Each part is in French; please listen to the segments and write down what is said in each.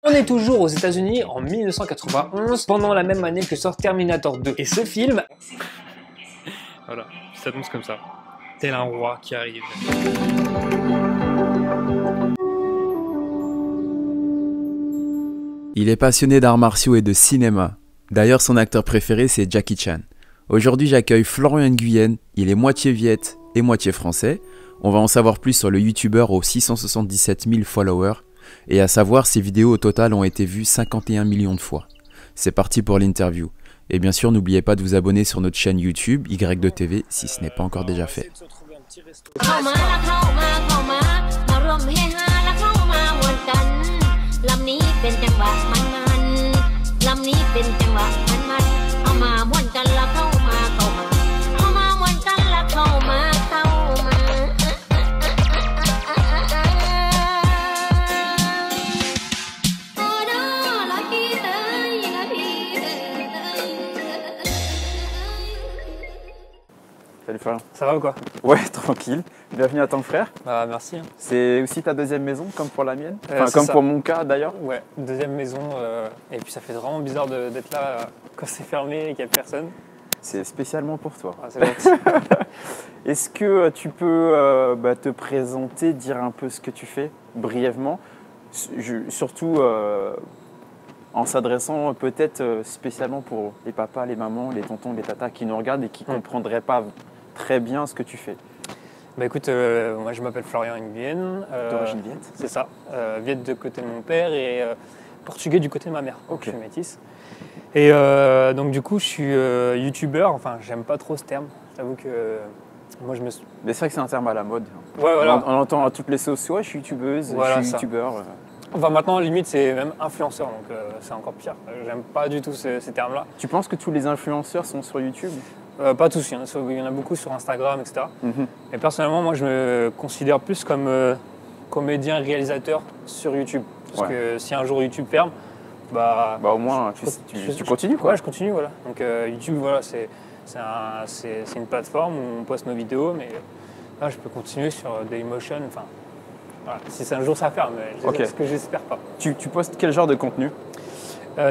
On est toujours aux États-Unis en 1991, pendant la même année que sort Terminator 2. Et ce film... Voilà, ça annonce comme ça. Tel un roi qui arrive. Il est passionné d'arts martiaux et de cinéma. D'ailleurs, son acteur préféré, c'est Jackie Chan. Aujourd'hui, j'accueille Florian Nguyen. Il est moitié viet et moitié français. On va en savoir plus sur le youtubeur aux 677 000 followers. Et à savoir, ses vidéos au total ont été vues 51 millions de fois. C'est parti pour l'interview. Et bien sûr, n'oubliez pas de vous abonner sur notre chaîne YouTube, Y2TV, si ce n'est pas encore déjà fait. Salut Florian. Ça va ou quoi? Ouais, tranquille. Bienvenue à ton frère. Bah merci. Hein. C'est aussi ta deuxième maison, comme pour la mienne. Comme pour mon cas d'ailleurs. Ouais, deuxième maison. Et puis ça fait vraiment bizarre d'être là quand c'est fermé et qu'il n'y a personne. C'est spécialement pour toi. Ah, c'est gentil. Est-ce que tu peux te présenter, dire un peu ce que tu fais, brièvement, surtout en s'adressant peut-être spécialement pour les papas, les mamans, les tontons, les tatas qui nous regardent et qui ne comprendraient pas très bien ce que tu fais. Bah écoute, moi je m'appelle Florian Nguyen. D'origine viet. C'est ça, viet de côté de mon père et portugais du côté de ma mère. Ok. Je suis métisse. Et donc du coup je suis youtubeur, enfin j'aime pas trop ce terme. J'avoue que moi je me suis... Mais c'est vrai que c'est un terme à la mode. Ouais, voilà. On entend à toutes les sauces, ouais, je suis youtubeuse, Voilà, je suis ça. youtubeur. Enfin maintenant limite c'est même influenceur, donc c'est encore pire. J'aime pas du tout ces termes-là. Tu penses que tous les influenceurs sont sur YouTube? Pas tous, il y en a beaucoup sur Instagram, etc. Mhm. Et personnellement, moi, je me considère plus comme comédien réalisateur sur YouTube. Parce que si un jour YouTube ferme, bah au moins, tu continues quoi. Ouais, je continue, voilà. Donc YouTube, voilà, c'est une plateforme où on poste nos vidéos, mais là, je peux continuer sur Dailymotion. Enfin, voilà. Si un jour ça ferme, Ok. ce que j'espère pas. Tu postes quel genre de contenu?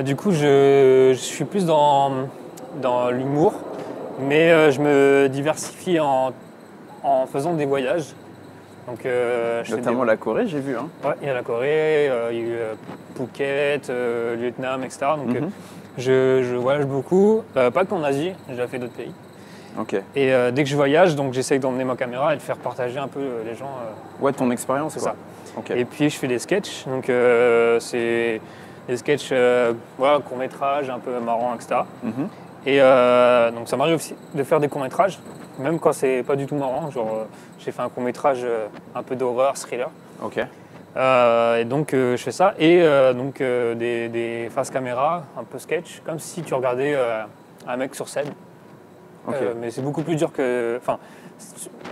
Du coup, je suis plus dans l'humour. Mais je me diversifie en faisant des voyages. Donc, je Notamment la Corée, j'ai vu. Hein. Ouais, il y a la Corée, il y a eu Phuket, le Vietnam, etc. Donc je voyage beaucoup, pas qu'en Asie, j'ai déjà fait d'autres pays. Ok. Et dès que je voyage, donc j'essaye d'emmener ma caméra et de faire partager un peu les gens. Ouais, ton expérience, C'est quoi. ça. Ok. Et puis je fais des sketchs, donc c'est des sketchs courts-métrages, un peu marrants, etc. Mhm. Et donc ça m'arrive aussi de faire des courts-métrages, même quand c'est pas du tout marrant. Genre j'ai fait un court-métrage un peu d'horreur, thriller. Ok. Et donc je fais ça. Et donc des faces caméra, un peu sketch, comme si tu regardais un mec sur scène. Ok. Mais c'est beaucoup plus dur que... Enfin,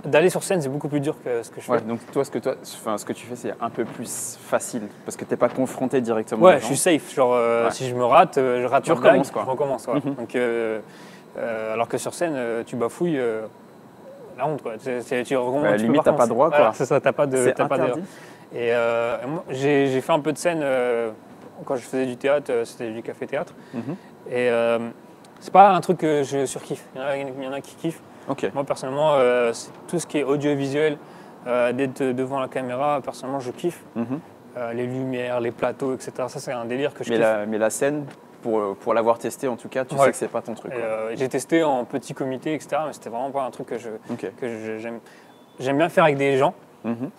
d'aller sur scène, c'est beaucoup plus dur que ce que je fais. Ouais, donc toi, ce que tu fais, c'est un peu plus facile parce que t'es pas confronté directement. Ouais, aux je gens. suis safe. Genre, si je me rate, je rate Tu ma blague, recommences, quoi. je recommence. Voilà. Mhm. Donc, alors que sur scène, tu bafouilles, la honte, quoi. Tu recommences, Ouais, tu limite, peux t'as pas recommencer. droit, quoi. Voilà, c'est ça, t'as pas de. C'est t'as pas de- interdit. Et moi, j'ai fait un peu de scène quand je faisais du théâtre, c'était du café-théâtre. Mhm. Et c'est pas un truc que je surkiffe. Il y en a qui kiffent. Ok. Moi, personnellement, c'est tout ce qui est audiovisuel, d'être devant la caméra, personnellement, je kiffe. Mhm. Les lumières, les plateaux, etc. Ça, c'est un délire que je Mais kiffe. la scène, pour l'avoir testé en tout cas, tu Ouais. sais que c'est pas ton truc. Et, Quoi. j'ai testé en petit comité, etc. Mais c'était vraiment pas un truc que Ok. j'aime. J'aime bien faire avec des gens, Mhm.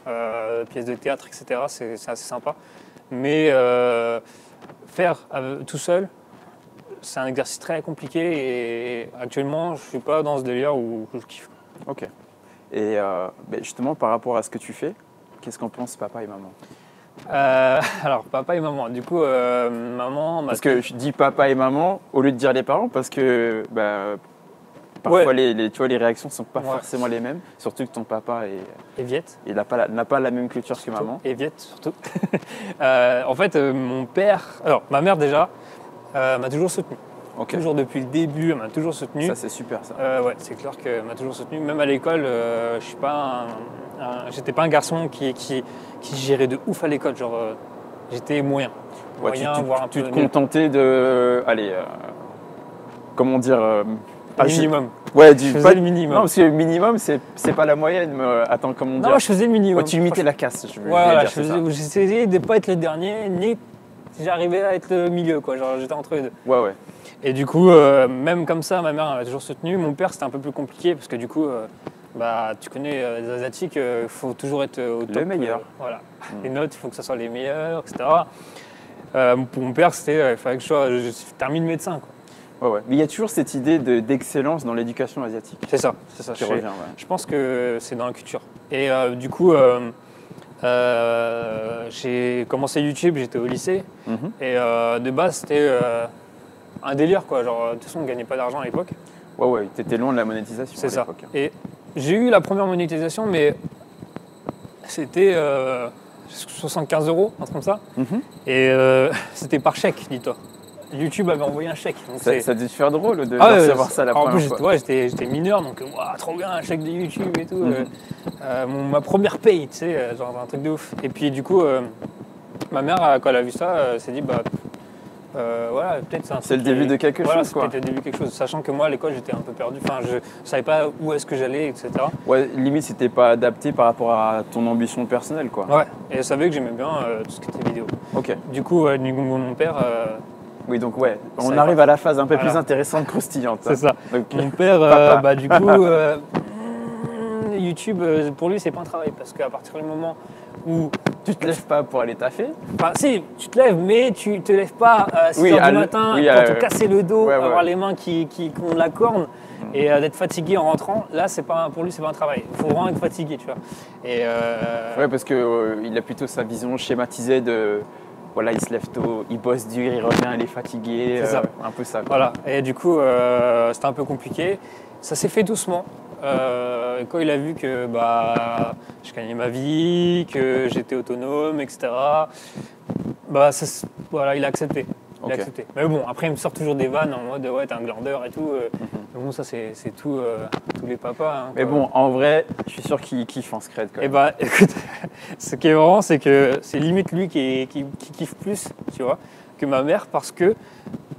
pièces de théâtre, etc. C'est assez sympa. Mais faire tout seul, c'est un exercice très compliqué. Et actuellement, je suis pas dans ce délire où je kiffe. Ok. Et justement, par rapport à ce que tu fais, qu'est-ce qu'en pensent papa et maman? Alors, papa et maman. Du coup, maman m'a... Parce que je dis papa et maman au lieu de dire les parents, parce que parfois Ouais. tu vois, les réactions ne sont pas Ouais. forcément les mêmes, surtout que ton papa Et Viet. n'a pas la même culture que maman. Et Viet, surtout. En fait, mon père... Alors, ma mère, déjà, m'a toujours soutenu. Ok. Toujours depuis le début, elle m'a toujours soutenu. Ça, c'est super ça. Ouais, c'est clair qu'elle m'a toujours soutenu. Même à l'école, je suis pas j'étais pas un garçon qui gérait de ouf à l'école. Genre, j'étais moyen. Ouais, Moyen, tu voire un tu peu te nul. contentais de. Allez, comment dire Le minimum. Ouais, Je faisais pas- le minimum. Non, parce que le minimum, c'est pas la moyenne. Mais, attends, comment Non, dire moi, je faisais le minimum. Ouais, tu imitais la casse, je veux Voilà, dire, c'est ça. j'essayais de ne pas être le dernier, ni j'arrivais à être le milieu, quoi. Genre, j'étais entre les deux. Ouais, ouais. Et du coup, même comme ça, ma mère m'a toujours soutenu. Mon père, c'était un peu plus compliqué parce que du coup, bah, tu connais les Asiatiques, il faut toujours être au top. Le meilleur. Voilà. Les notes, il faut que ce soit les meilleures, etc. Pour mon père, c'était, il fallait que je termine médecin, quoi. Ouais, ouais. Mais il y a toujours cette idée d'excellence dans l'éducation asiatique C'est ça. qui revient. Ouais. Je pense que c'est dans la culture. Et du coup, j'ai commencé YouTube, j'étais au lycée. Mhm. Et de base, c'était un délire, quoi. Genre, de toute façon, on ne gagnait pas d'argent à l'époque. Ouais, ouais, t'étais loin de la monétisation C'est à ça. l'époque. Et j'ai eu la première monétisation, mais c'était 75 €, un truc comme ça. Mhm. Et c'était par chèque, dis-toi. YouTube avait envoyé un chèque. Donc Ça devait te faire drôle de Ah ouais, recevoir ça la en première plus, fois. ouais, j'étais mineur, donc ouah, trop bien, un chèque de YouTube et tout. Ma première paye, tu sais, genre un truc de ouf. Et puis du coup, ma mère, quand elle a vu ça, s'est dit, bah, voilà, peut-être c'est un C'est le truc début de quelque voilà, chose, c'est quoi. peut-être le début de quelque chose. Sachant que moi, à l'école, j'étais un peu perdu. Enfin, je savais pas où est-ce que j'allais, etc. Ouais, limite, c'était pas adapté par rapport à ton ambition personnelle, quoi. Ouais, et je savais que j'aimais bien tout ce qui était vidéo. Ok. Du coup, mon père, Oui, donc ouais, on Ça arrive va. à la phase un peu plus Voilà. intéressante, croustillante. c'est ça. Donc, Mon père, Papa. bah, du coup, YouTube, pour lui, c'est pas un travail. Parce qu'à partir du moment où. tu te lèves pas pour aller taffer. Enfin, si, tu te lèves, mais tu te lèves pas à 6 Oui, h à du l- matin, oui, quand te casser le dos, ouais, ouais. avoir les mains qui ont la corne et d'être fatigué en rentrant. Là, pour lui, c'est pas un travail. Il faut vraiment être fatigué, tu vois. Et Ouais, parce que il a plutôt sa vision schématisée de. Voilà, il se lève tôt, il bosse dur, il revient, il est fatigué. C'est ça. Un peu ça. Quoi. voilà. Et du coup, c'était un peu compliqué. Ça s'est fait doucement. Quand il a vu que bah, je gagnais ma vie, que j'étais autonome, etc., bah, voilà, il a accepté. Il a Ok. accepté. Mais bon, après, il me sort toujours des vannes en mode ouais, t'es un glandeur et tout. Mais bon, ça, c'est tout, tous les papas. Hein, Mais quoi. bon, en vrai, je suis sûr qu'il kiffe en secret. Quand Et même. bah, écoute, ce qui est marrant, c'est que c'est limite lui qui kiffe plus, tu vois, que ma mère, parce que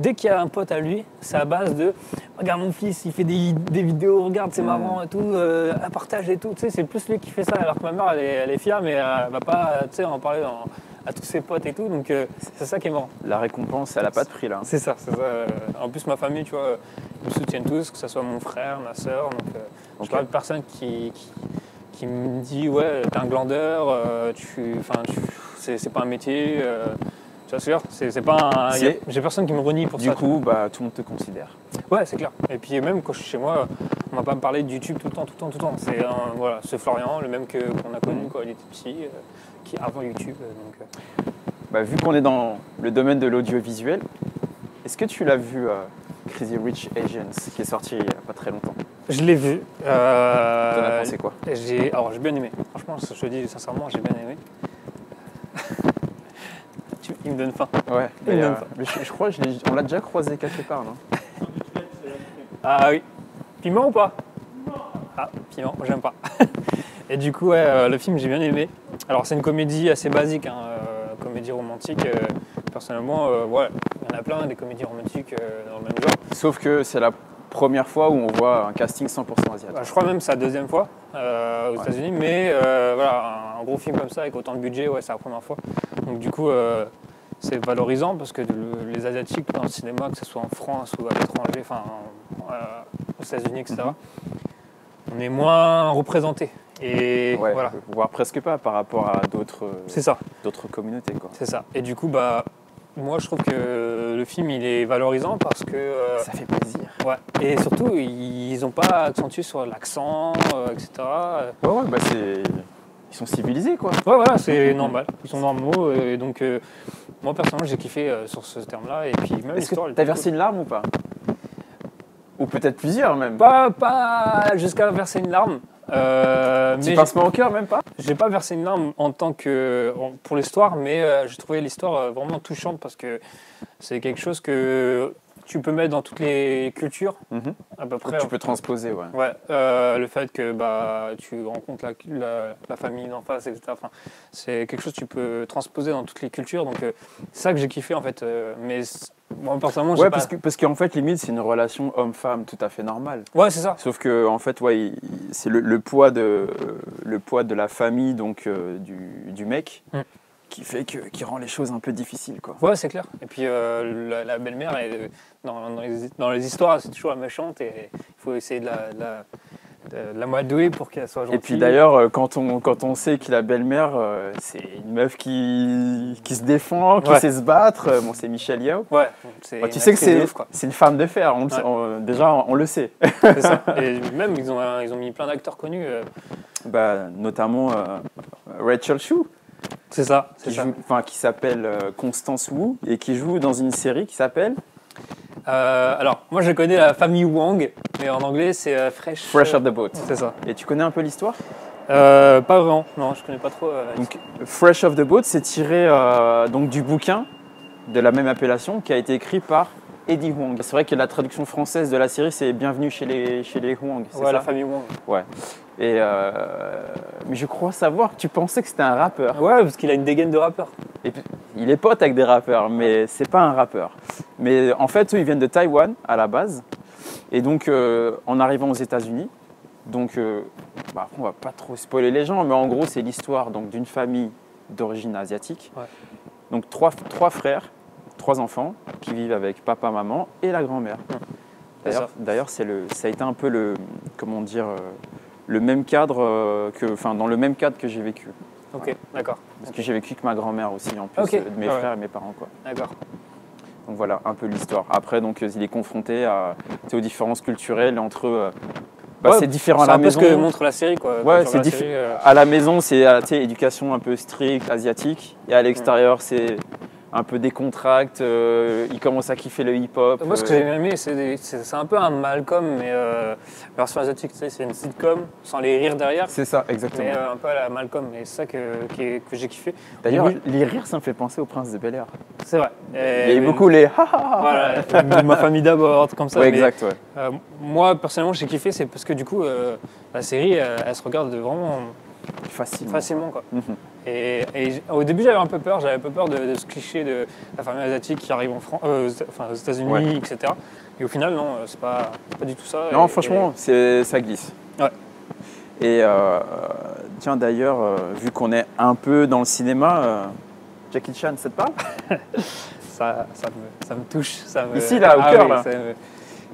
dès qu'il y a un pote à lui, c'est à base de regarde mon fils, il fait des vidéos, regarde, c'est marrant et tout, à partage et tout. Tu sais, c'est plus lui qui fait ça, alors que ma mère, elle est fière, mais elle va pas, tu sais, en parler à tous ses potes et tout. Donc, c'est ça qui est marrant. La récompense, elle a pas de prix là. C'est ça, c'est ça. En plus, ma famille, tu vois, ils me soutiennent tous, que ce soit mon frère, ma soeur. Donc, je Ok. parle de personne qui me dit ouais, t'es un glandeur, c'est pas un métier. Tu vois, c'est pas un. J'ai personne qui me renie pour Du ça. coup, bah, tout le monde te considère. Ouais, c'est clair. Et puis même quand je suis chez moi, on va pas me parler de YouTube tout le temps. C'est voilà, c'est Florian, le même qu'on a connu quand il était petit, qui avant YouTube. Bah, vu qu'on est dans le domaine de l'audiovisuel, est-ce que tu l'as vu Crazy Rich Asians qui est sorti il n'y a pas très longtemps? Je l'ai vu. T'en as pensé quoi? J'ai bien aimé. Franchement, je te dis sincèrement, j'ai bien aimé. Il me donne faim. Ouais, Il me mais, donne faim. mais je crois qu'on l'a déjà croisé quelque part, non? Ah oui. Piment ou pas? Ah, piment, j'aime pas. Et du coup, ouais, le film, j'ai bien aimé. Alors, c'est une comédie assez basique, hein, comédie romantique. Personnellement, ouais, il y en a plein des comédies romantiques dans le même genre. Sauf que c'est la première fois où on voit un casting 100% asiatique. Bah, je crois même que c'est la deuxième fois aux États-Unis, mais voilà, un gros film comme ça avec autant de budget, ouais, c'est la première fois. Donc du coup, c'est valorisant parce que les Asiatiques dans le cinéma, que ce soit en France ou à l'étranger, enfin aux États-Unis, etc., on est moins représentés. Et Ouais, voilà, voire presque pas par rapport à d'autres c'est ça. communautés, quoi. C'est ça. Et du coup, bah, moi, je trouve que le film, il est valorisant parce que... Ça fait plaisir. ouais. Et surtout, ils n'ont pas accentué sur l'accent, etc. Ouais, ouais, bah ils sont civilisés, quoi. Ouais, voilà, c'est normal. Ils sont normaux. Et donc, moi, personnellement, j'ai kiffé sur ce terme-là. Et puis, même Est-ce l'histoire... que t'as versé une larme ou pas? Ou peut-être plusieurs, même. Pas jusqu'à verser une larme. Petit Mais pincement au cœur, même pas? j'ai pas versé une larme en tant que pour l'histoire, mais j'ai trouvé l'histoire vraiment touchante parce que c'est quelque chose que tu peux mettre dans toutes les cultures, Mhm. à peu Donc, près. tu peux transposer, ouais. Ouais, le fait que tu rencontres la famille d'en face, etc. Enfin, c'est quelque chose que tu peux transposer dans toutes les cultures. Donc, c'est ça que j'ai kiffé, en fait. Moi, personnellement, j'ai Ouais, pas... parce qu'en fait, limite, c'est une relation homme-femme tout à fait normale. Ouais, c'est ça. Sauf que, en fait, ouais, c'est le poids de la famille, donc du mec, Mm. qui rend les choses un peu difficiles, quoi. Ouais, c'est clair. Et puis, la belle-mère, dans les histoires, c'est toujours la méchante et il faut essayer de l'amadouer pour qu'elle soit gentille. Et puis d'ailleurs, quand on sait que la belle-mère, c'est une meuf qui se défend, qui Ouais. sait se battre, bon, c'est Michelle Yeoh. Ouais, c'est Bah, tu une sais que actrice de ouf, quoi. c'est une femme de fer, déjà on le sait. C'est ça. Et même, ils ont mis plein d'acteurs connus. Bah, notamment Rachel Chu, C'est ça, c'est ça. qui s'appelle Constance Wu et qui joue dans une série qui s'appelle Alors, moi, je connais la famille Wang, mais en anglais, c'est Fresh. Fresh Off the Boat. C'est ça. Et tu connais un peu l'histoire? Pas vraiment. Non, je connais pas trop. Donc, Fresh Off the Boat, c'est tiré donc, du bouquin de la même appellation qui a été écrit par Eddie Huang. C'est vrai que la traduction française de la série, c'est Bienvenue chez les Huang. C'est ouais, ça la famille Wang. Ouais. Et mais je crois savoir que tu pensais que c'était un rappeur. Ouais, parce qu'il a une dégaine de rappeur. Et puis, il est pote avec des rappeurs, mais c'est pas un rappeur. Mais en fait, eux, ils viennent de Taïwan à la base. Et donc, en arrivant aux États-Unis, donc, après, on va pas trop spoiler les gens, mais en gros, c'est l'histoire donc d'une famille d'origine asiatique. Ouais. Donc, trois frères, 3 enfants qui vivent avec papa, maman et la grand-mère. C'est ça. D'ailleurs, ça a été un peu le même cadre dans le même cadre que j'ai vécu. Ok, d'accord. Parce que j'ai vécu avec ma grand-mère aussi, en plus Ok. de mes Ah ouais. frères et mes parents, quoi. D'accord. Donc voilà, un peu l'histoire. Après, donc, il est confronté aux différences culturelles entre Ouais, c'est différent à C'est la un peu maison. ce que montre la série, quoi. Ouais, Quand tu c'est regardes la série, à la maison, c'est éducation un peu stricte, asiatique. Et à l'extérieur, c'est un peu décontracte. Il commence à kiffer le hip-hop. Moi, ce que j'ai aimé, c'est un peu un Malcolm, mais version asiatique, tu sais, c'est une sitcom, sans les rires derrière, C'est ça, exactement. mais un peu à la Malcolm, et c'est ça que j'ai kiffé. D'ailleurs, Oui. les rires, ça me fait penser au Prince de Bel-Air. C'est vrai. Il y a eu beaucoup les ha ha ha. Voilà, ma famille d'abord, comme ça. Ouais, mais, exact, ouais. moi, personnellement, j'ai kiffé, c'est parce que du coup, la série, elle se regarde vraiment facilement, quoi. Mhm. Et au début, j'avais un peu peur. J'avais un peu peur de ce cliché de la famille asiatique qui arrive aux États-Unis, Ouais. etc. Et au final, non, c'est pas du tout ça. Non, franchement, ça glisse. Ouais. Et tiens, d'ailleurs, vu qu'on est un peu dans le cinéma, Jackie Chan, ça te parle? ça me touche. Ici, là, au cœur, oui, là.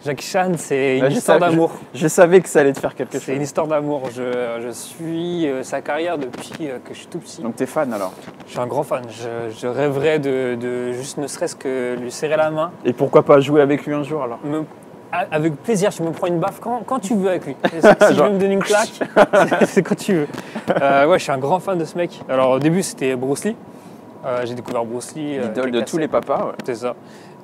Jackie Chan, c'est une Là, histoire d'amour. Je savais que ça allait te faire quelque C'est chose. une histoire d'amour. Je suis sa carrière depuis que je suis tout petit. Donc t'es fan alors? Je suis un grand fan. Je rêverais de juste ne serait-ce que lui serrer la main. Et pourquoi pas jouer avec lui un jour alors? Avec plaisir, tu me prends une baffe quand tu veux avec lui. Si tu veux me donner une claque, c'est quand tu veux. Ouais, je suis un grand fan de ce mec. Alors au début, c'était Bruce Lee. J'ai découvert Bruce Lee. L'idole de tous les papas, ouais. C'est ça.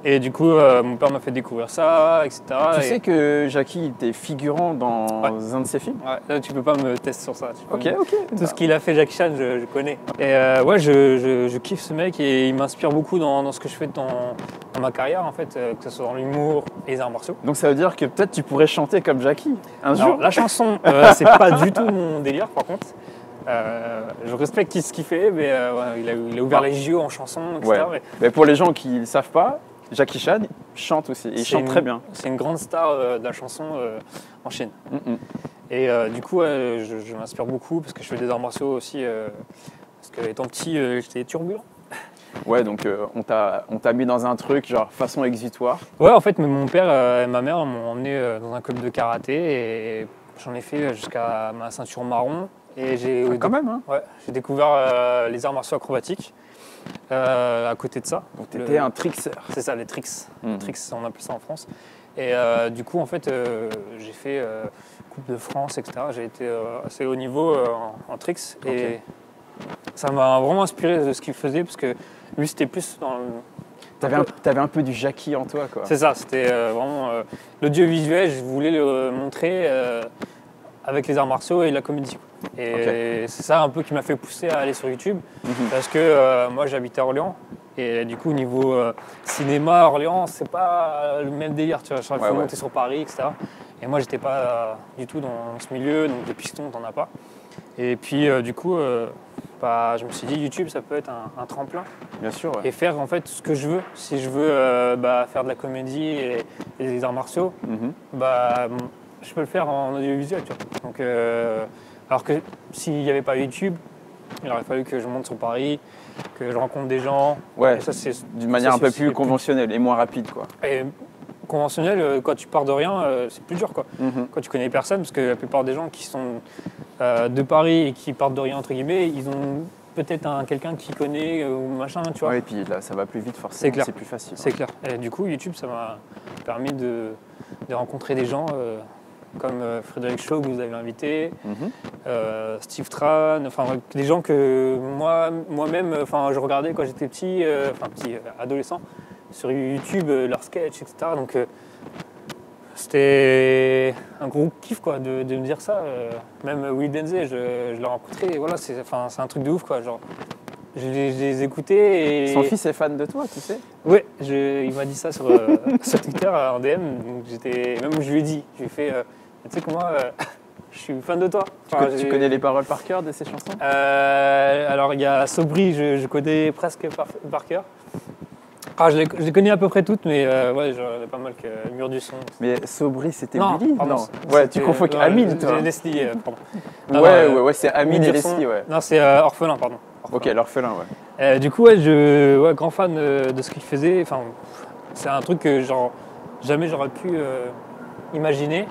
Et du coup, mon père m'a fait découvrir ça, etc. Tu sais que Jackie était figurant dans un de ses films? Ouais, là, tu peux pas me tester sur ça. Ok. Tout ce qu'il a fait, Jackie Chan, je connais. Et ouais, je kiffe ce mec et il m'inspire beaucoup dans ce que je fais dans ma carrière, en fait, que ce soit dans l'humour et les arts martiaux. Donc ça veut dire que peut-être tu pourrais chanter comme Jackie un Alors, jour? la chanson, c'est pas du tout mon délire, par contre. Je respecte ce qu'il fait, mais ouais, il a ouvert les yeux en chanson, etc. Ouais. Mais pour les gens qui ne le savent pas, Jackie Chan chante aussi, et il chante très bien. C'est une grande star de la chanson en Chine. Mm-mm. Et du coup, je m'inspire beaucoup parce que je fais des arts martiaux aussi. Parce que étant petit, j'étais turbulent. Ouais, donc on t'a mis dans un truc genre façon exutoire. Ouais, en fait, mon père et ma mère m'ont emmené dans un club de karaté et j'en ai fait jusqu'à ma ceinture marron. Et Quand même, hein. Ouais, j'ai découvert les arts martiaux acrobatiques à côté de ça. Donc t'étais un trickster. C'est ça, les tricks. Mhm. Les tricks, on appelle ça en France. Et du coup, en fait, j'ai fait Coupe de France, etc. J'ai été assez haut niveau en tricks. Ok. Et ça m'a vraiment inspiré de ce qu'il faisait parce que lui, c'était plus dans le... T'avais un peu du Jackie en toi, quoi. C'est ça, c'était vraiment l'audiovisuel. Je voulais le montrer avec les arts martiaux et la comédie. Et c'est ça un peu qui m'a fait pousser à aller sur YouTube. Mhm. Parce que moi, j'habitais à Orléans. Et du coup, niveau cinéma, Orléans, c'est pas le même délire, tu vois. Il faut monter sur Paris, etc. Et moi, j'étais pas du tout dans ce milieu, donc des pistons, t'en as pas. Et puis, du coup, je me suis dit, YouTube, ça peut être un tremplin. Bien sûr, ouais. Et faire en fait ce que je veux. Si je veux faire de la comédie et des arts martiaux, je peux le faire en audiovisuel, tu vois. Donc, alors que s'il n'y avait pas YouTube, il aurait fallu que je monte sur Paris, que je rencontre des gens. Ouais, d'une manière un peu plus conventionnelle et moins rapide, quoi. Et conventionnel, quand tu pars de rien, c'est plus dur, quoi. Quand tu connais personne, parce que la plupart des gens qui sont de Paris et qui partent de rien, entre guillemets, ils ont peut-être quelqu'un qui connaît ou machin, tu vois. Ouais, et puis là, ça va plus vite, forcément, c'est plus facile. C'est clair. Et du coup, YouTube, ça m'a permis de rencontrer des gens comme Frédéric Shaw, que vous avez invité, Steve Tran, enfin des gens que moi-même, je regardais quand j'étais petit, adolescent, sur YouTube, leurs sketchs, etc. Donc c'était un gros kiff, quoi, de me dire ça. Même Will Denze, je l'ai rencontré, et voilà, c'est un truc de ouf, quoi. Genre, je les écoutais et... Son fils est fan de toi, tu sais? Oui, il m'a dit ça sur Twitter en DM. Donc même je lui ai dit, je lui ai fait, tu sais comment, je suis fan de toi. Tu connais les paroles par cœur de ces chansons? Alors il y a Sobri, je connais presque par cœur. Je les connais à peu près toutes, mais ouais, j'en ai pas mal que Mur du son. Mais Sobri, c'était non, Billy? Pardon, non. Ouais, tu confonds avec Amine, toi. Leslie, pardon. Ouais, c'est Amine et Leslie, ouais. Non, c'est Orphelin, pardon. Ok, l'Orphelin, ouais. Du coup, ouais, grand fan de ce qu'il faisait. Enfin, c'est un truc que jamais j'aurais pu imaginer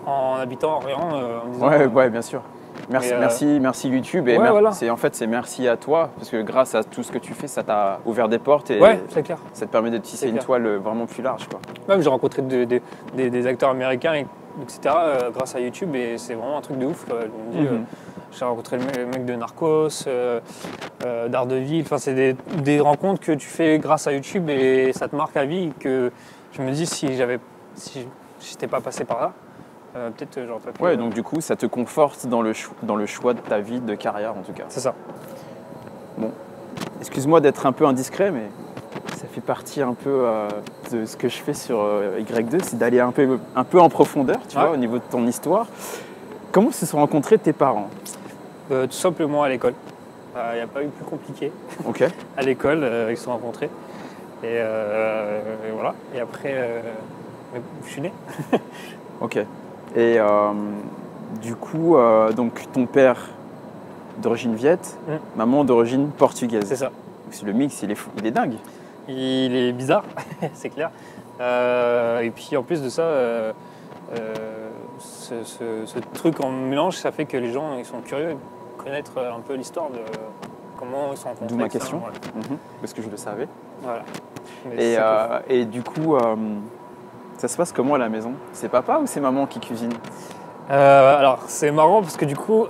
en habitant à Orléans. En disant, ouais, bien sûr. Merci YouTube et voilà. c'est merci à toi parce que grâce à tout ce que tu fais, ça t'a ouvert des portes et c'est clair. Ça te permet de tisser une toile vraiment plus large, quoi. Même j'ai rencontré des acteurs américains, etc. Grâce à YouTube et c'est vraiment un truc de ouf, quoi. J'ai rencontré le mec de Narcos, d'Ardeville. Enfin, c'est des rencontres que tu fais grâce à YouTube et ça te marque à vie. Que je me dis si j'étais pas passé par là. Peut-être j'aurais pas pu. Ouais, donc du coup, ça te conforte dans le choix de ta vie, de carrière en tout cas. C'est ça. Bon, excuse-moi d'être un peu indiscret, mais ça fait partie un peu de ce que je fais sur Y2, c'est d'aller un peu en profondeur, tu vois, au niveau de ton histoire. Comment se sont rencontrés tes parents? Tout simplement à l'école. Il n'y a pas eu plus compliqué. Ok. À l'école, ils se sont rencontrés. Et voilà. Et après, je suis né. Ok. Et du coup, donc ton père d'origine viette, maman d'origine portugaise. C'est ça. Le mix, il est dingue. Il est bizarre, c'est clair. Et puis en plus de ça, ce truc en mélange, ça fait que les gens ils sont curieux de connaître un peu l'histoire de comment ils sont rencontrés. D'où ma question, parce que je le savais. Voilà. Et du coup, ça se passe comment à la maison? C'est papa ou c'est maman qui cuisine? Alors c'est marrant parce que du coup,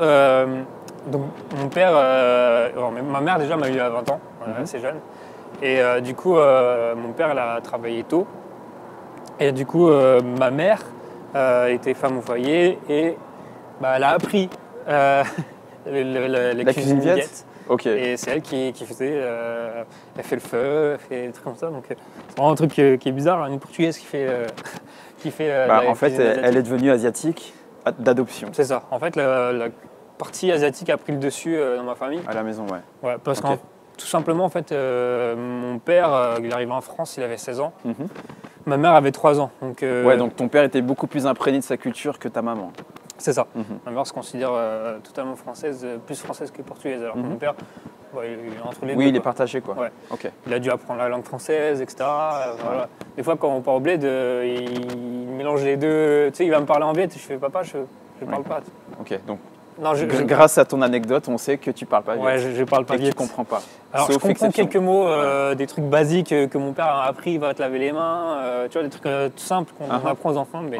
donc, mon père, ma mère déjà m'a eu à 20 ans, assez jeune. Et du coup, mon père elle a travaillé tôt. Et du coup, ma mère était femme au foyer et elle a appris la cuisine viette. Ok. Et c'est elle qui faisait, elle fait le feu, elle fait des trucs comme ça. Donc c'est vraiment un truc qui est bizarre, une portugaise qui fait en fait, elle est devenue asiatique d'adoption. C'est ça. En fait, la partie asiatique a pris le dessus dans ma famille. À la maison, ouais. Ouais, parce que tout simplement, en fait, mon père, il est arrivé en France, il avait 16 ans. Ma mère avait 3 ans. Donc, ouais, donc ton père était beaucoup plus imprégné de sa culture que ta maman. C'est ça. Ma mère se considère totalement française, plus française que portugaise. Alors que mon père, il est entre les deux. Oui, il est partagé, quoi. Ouais. Ok. Il a dû apprendre la langue française, etc. Voilà. Des fois, quand on part au bled, il mélange les deux. Tu sais, il va me parler en viette, je fais papa, je parle pas. Ok, donc non, grâce à ton anecdote, on sait que tu parles pas viette. Ouais, je parle pas viette. Tu comprends pas. Alors, je comprends quelques mots, des trucs basiques que mon père a appris, il va te laver les mains, tu vois, des trucs tout simples qu'on apprend aux enfants, mais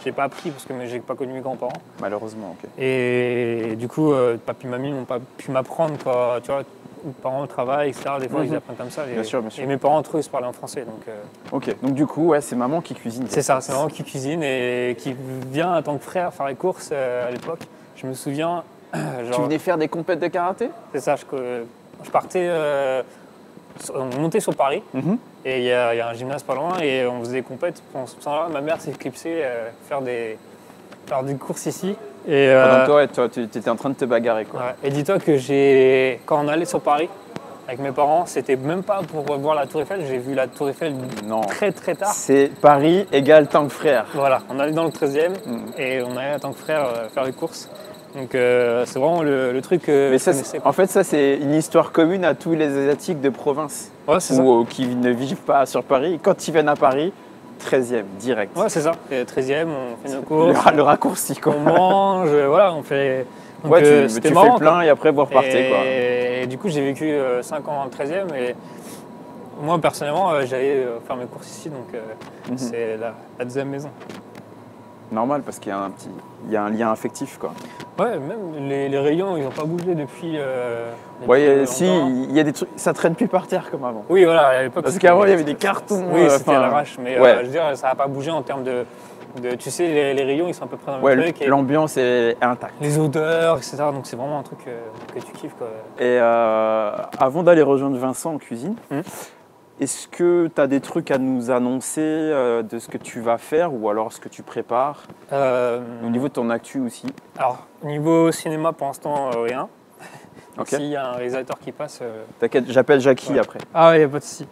j'ai pas appris parce que j'ai pas connu mes grands-parents. Malheureusement, ok. Et du coup, papy et mamie n'ont pas pu m'apprendre, quoi, tu vois, les parents au travail, etc. Des fois, ils apprennent comme ça. Bien sûr. Et mes parents, entre eux, ils se parlaient en français. Donc, ok, donc du coup, ouais, c'est maman qui cuisine. C'est ça, c'est maman qui cuisine et qui vient en tant que frère faire les courses à l'époque. Je me souviens... Tu venais faire des compètes de karaté? C'est ça, je partais on montait sur Paris et il y a un gymnase pas loin et on faisait des compètes. Pendant ce temps-là, ma mère s'est éclipsée faire des courses ici. Et, Pendant toi, tu étais en train de te bagarrer, quoi. Ouais. Et dis-toi que quand on allait sur Paris avec mes parents, c'était même pas pour voir la Tour Eiffel. J'ai vu la Tour Eiffel très très tard. C'est Paris égale Tank Frère. Voilà, on allait dans le 13e et on allait à Tank Frère faire les courses. Donc c'est vraiment le truc que Mais je connaissais. en fait, ça, c'est une histoire commune à tous les Asiatiques de province. Ouais, c'est ça. Qui ne vivent pas sur Paris. Quand ils viennent à Paris, 13e, direct. Ouais, c'est ça. Et 13e, on fait nos courses. Le raccourci, quoi. On mange, voilà, on fait. Donc, ouais, tu marrant, fais plein quoi. et après vous repartez, quoi. Et du coup, j'ai vécu 5 ans dans le 13e et moi, personnellement, j'allais faire mes courses ici, donc c'est la deuxième maison. Normal, parce qu'il y a un lien affectif, quoi. Ouais, même les rayons, ils n'ont pas bougé depuis. Ouais, si, il y a des trucs, ça traîne plus par terre comme avant. Oui, voilà, à l'époque. Parce qu'avant, il y avait des cartons. Oui, c'était à l'arrache, mais ouais. je veux dire, ça n'a pas bougé en termes de. Tu sais, les rayons, ils sont à peu près dans le ouais, même truc. L'ambiance est intacte. Les odeurs, etc. Donc c'est vraiment un truc que tu kiffes, quoi. Et avant d'aller rejoindre Vincent en cuisine, est-ce que tu as des trucs à nous annoncer de ce que tu vas faire ou alors ce que tu prépares au niveau de ton actu aussi? Alors, niveau cinéma, pour l'instant, rien. Okay. S'il y a un réalisateur qui passe... T'inquiète, j'appelle Jackie après. Ah ouais, il n'y a pas de souci.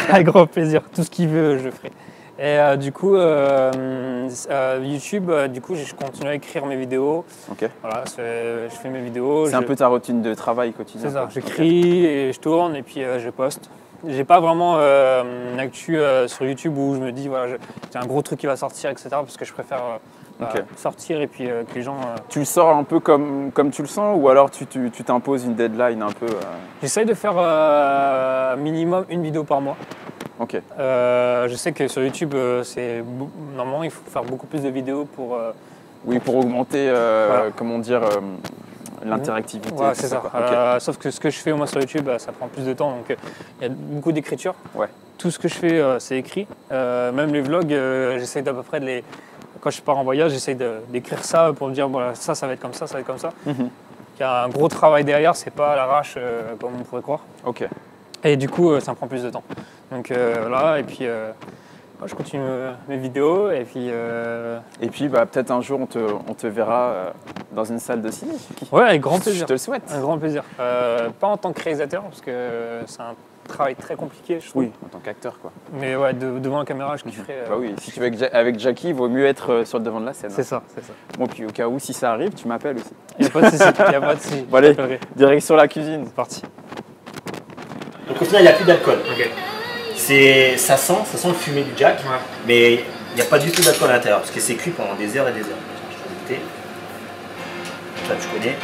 Avec grand plaisir. Tout ce qu'il veut, je le ferai. Et du coup, YouTube, du coup, je continue à écrire mes vidéos. Okay. Voilà, je fais mes vidéos. C'est un peu ta routine de travail quotidien. C'est ça, j'écris et je tourne et puis je poste. J'ai pas vraiment une actu sur YouTube où je me dis, voilà, j'ai un gros truc qui va sortir, etc. Parce que je préfère sortir et puis que les gens... Tu le sors un peu comme tu le sens ou alors tu t'imposes une deadline un peu J'essaye de faire minimum une vidéo par mois. Ok. Je sais que sur YouTube, normalement, il faut faire beaucoup plus de vidéos pour... oui, pour augmenter, voilà. comment dire, l'interactivité. Ouais, c'est ça. Okay. Sauf que ce que je fais moi sur YouTube, ça prend plus de temps. Donc il y a beaucoup d'écriture. Ouais. Tout ce que je fais, c'est écrit. Même les vlogs, j'essaye d'à peu près de les... Quand je pars en voyage, j'essaye d'écrire ça pour me dire, voilà, ça va être comme ça va être comme ça. Il y a un gros travail derrière, c'est pas à l'arrache comme on pourrait croire. Ok. Et du coup, ça me prend plus de temps. Donc voilà, et puis je continue mes vidéos et puis... Et puis peut-être un jour on te verra dans une salle de ciné. Ouais, avec grand plaisir. Je te le souhaite. Un grand plaisir. Pas en tant que réalisateur, parce que c'est un travail très compliqué, je trouve. Oui, en tant qu'acteur, quoi. Mais ouais, devant la caméra, je kifferais. Bah oui, si tu veux avec Jackie, il vaut mieux être sur le devant de la scène. C'est ça, c'est ça. Bon, puis au cas où, si ça arrive, tu m'appelles aussi. Il n'y a pas de souci, il n'y a pas de souci. Bon, allez, direction la cuisine. C'est parti. Donc au final, il n'y a plus d'alcool. Ok. Ça sent le fumé du jack, mais il n'y a pas du tout d'alcool à l'intérieur, parce que c'est cuit pendant des heures et des heures. Je vais goûter. Ça, tu connais.